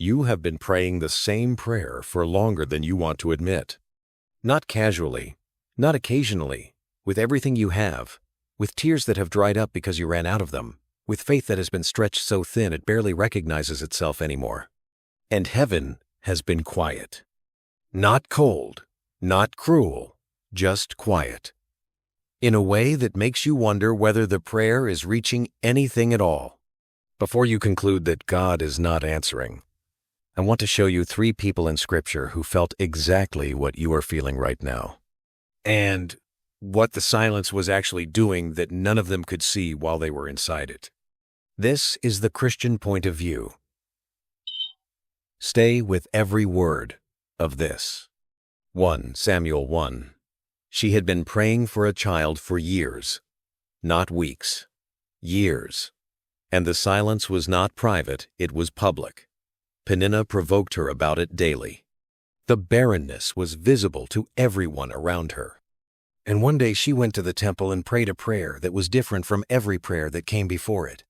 You have been praying the same prayer for longer than you want to admit. Not casually, not occasionally, with everything you have, with tears that have dried up because you ran out of them, with faith that has been stretched so thin it barely recognizes itself anymore. And heaven has been quiet. Not cold, not cruel, just quiet. In a way that makes you wonder whether the prayer is reaching anything at all. Before you conclude that God is not answering, I want to show you 3 people in Scripture who felt exactly what you are feeling right now, and what the silence was actually doing that none of them could see while they were inside it. This is the Christian point of view. Stay with every word of this. 1 Samuel 1. She had been praying for a child for years, not weeks, years. And the silence was not private, it was public. Peniel provoked her about it daily. The barrenness was visible to everyone around her. And one day she went to the temple and prayed a prayer that was different from every prayer that came before it.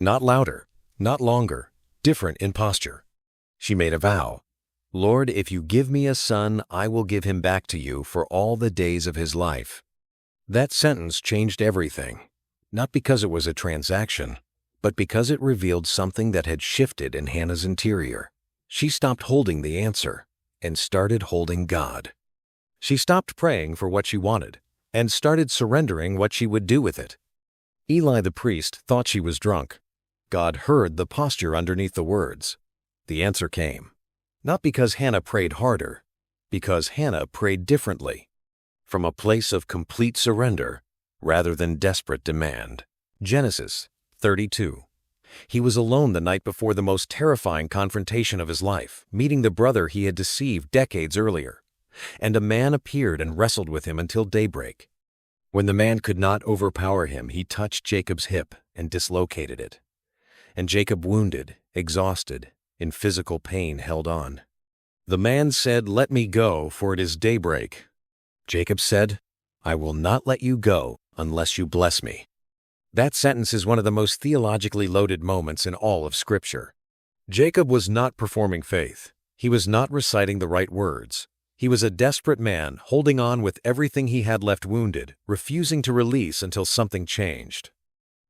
Not louder, not longer, different in posture. She made a vow. Lord, if you give me a son, I will give him back to you for all the days of his life. That sentence changed everything, not because it was a transaction, but because it revealed something that had shifted in Hannah's interior. She stopped holding the answer and started holding God. She stopped praying for what she wanted and started surrendering what she would do with it. Eli the priest thought she was drunk. God heard the posture underneath the words. The answer came. Not because Hannah prayed harder, because Hannah prayed differently, from a place of complete surrender rather than desperate demand. Genesis 32. He was alone the night before the most terrifying confrontation of his life, meeting the brother he had deceived decades earlier. And a man appeared and wrestled with him until daybreak. When the man could not overpower him, he touched Jacob's hip and dislocated it. And Jacob, wounded, exhausted, in physical pain, held on. The man said, "Let me go, for it is daybreak." Jacob said, "I will not let you go unless you bless me." That sentence is one of the most theologically loaded moments in all of Scripture. Jacob was not performing faith. He was not reciting the right words. He was a desperate man, holding on with everything he had left wounded, refusing to release until something changed.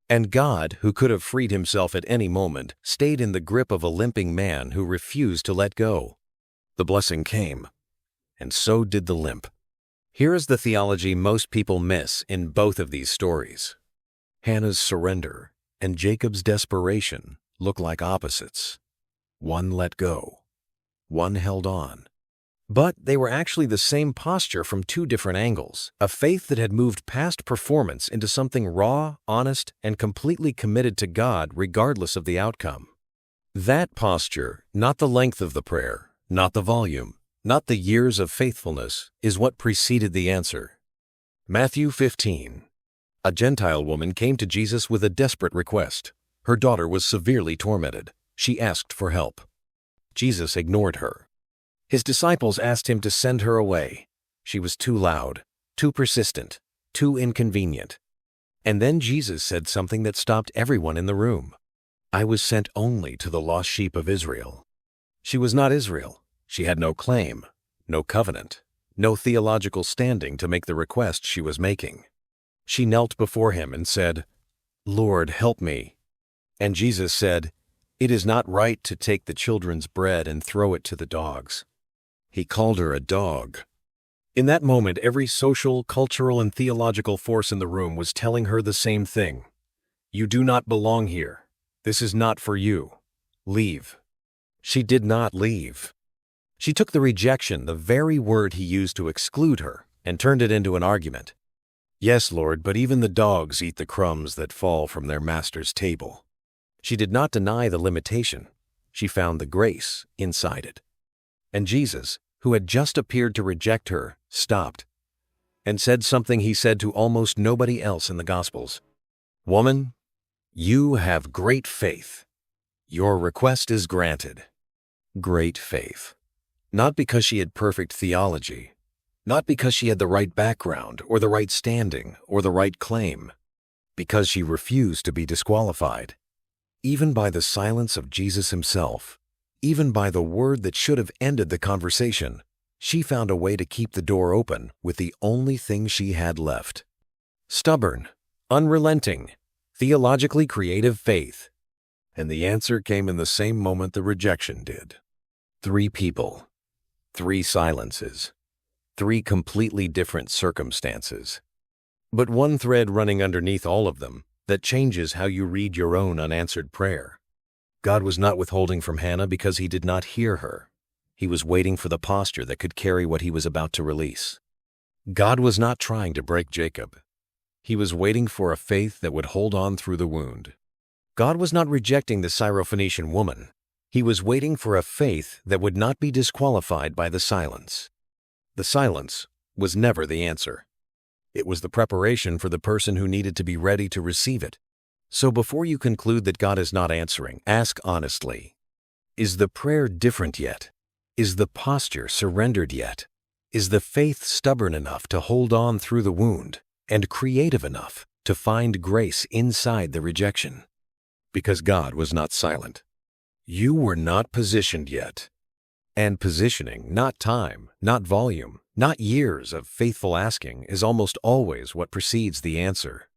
And God, who could have freed himself at any moment, stayed in the grip of a limping man who refused to let go. The blessing came, and so did the limp. Here is the theology most people miss in both of these stories. Hannah's surrender and Jacob's desperation look like opposites. One let go, one held on. But they were actually the same posture from 2 different angles, a faith that had moved past performance into something raw, honest, and completely committed to God regardless of the outcome. That posture, not the length of the prayer, not the volume, not the years of faithfulness, is what preceded the answer. Matthew 15. A Gentile woman came to Jesus with a desperate request. Her daughter was severely tormented. She asked for help. Jesus ignored her. His disciples asked him to send her away. She was too loud, too persistent, too inconvenient. And then Jesus said something that stopped everyone in the room. "I was sent only to the lost sheep of Israel." She was not Israel. She had no claim, no covenant, no theological standing to make the request she was making. She knelt before him and said, "Lord, help me." And Jesus said, "It is not right to take the children's bread and throw it to the dogs." He called her a dog. In that moment, every social, cultural, and theological force in the room was telling her the same thing. You do not belong here. This is not for you. Leave. She did not leave. She took the rejection, the very word he used to exclude her, and turned it into an argument. "Yes, Lord, but even the dogs eat the crumbs that fall from their master's table." She did not deny the limitation. She found the grace inside it. And Jesus, who had just appeared to reject her, stopped and said something he said to almost nobody else in the Gospels. "Woman, you have great faith. Your request is granted." Great faith. Not because she had perfect theology, not because she had the right background or the right standing or the right claim, because she refused to be disqualified. Even by the silence of Jesus himself, Even by the word that should have ended the conversation, she found a way to keep the door open with the only thing she had left. Stubborn, unrelenting, theologically creative faith. And the answer came in the same moment the rejection did. 3 people, 3 silences, 3 completely different circumstances. But one thread running underneath all of them that changes how you read your own unanswered prayer. God was not withholding from Hannah because He did not hear her. He was waiting for the posture that could carry what He was about to release. God was not trying to break Jacob. He was waiting for a faith that would hold on through the wound. God was not rejecting the Syrophoenician woman. He was waiting for a faith that would not be disqualified by the silence. The silence was never the answer. It was the preparation for the person who needed to be ready to receive it. So before you conclude that God is not answering, ask honestly, is the prayer different yet? Is the posture surrendered yet? Is the faith stubborn enough to hold on through the wound and creative enough to find grace inside the rejection? Because God was not silent. You were not positioned yet. And positioning, not time, not volume, not years of faithful asking, is almost always what precedes the answer.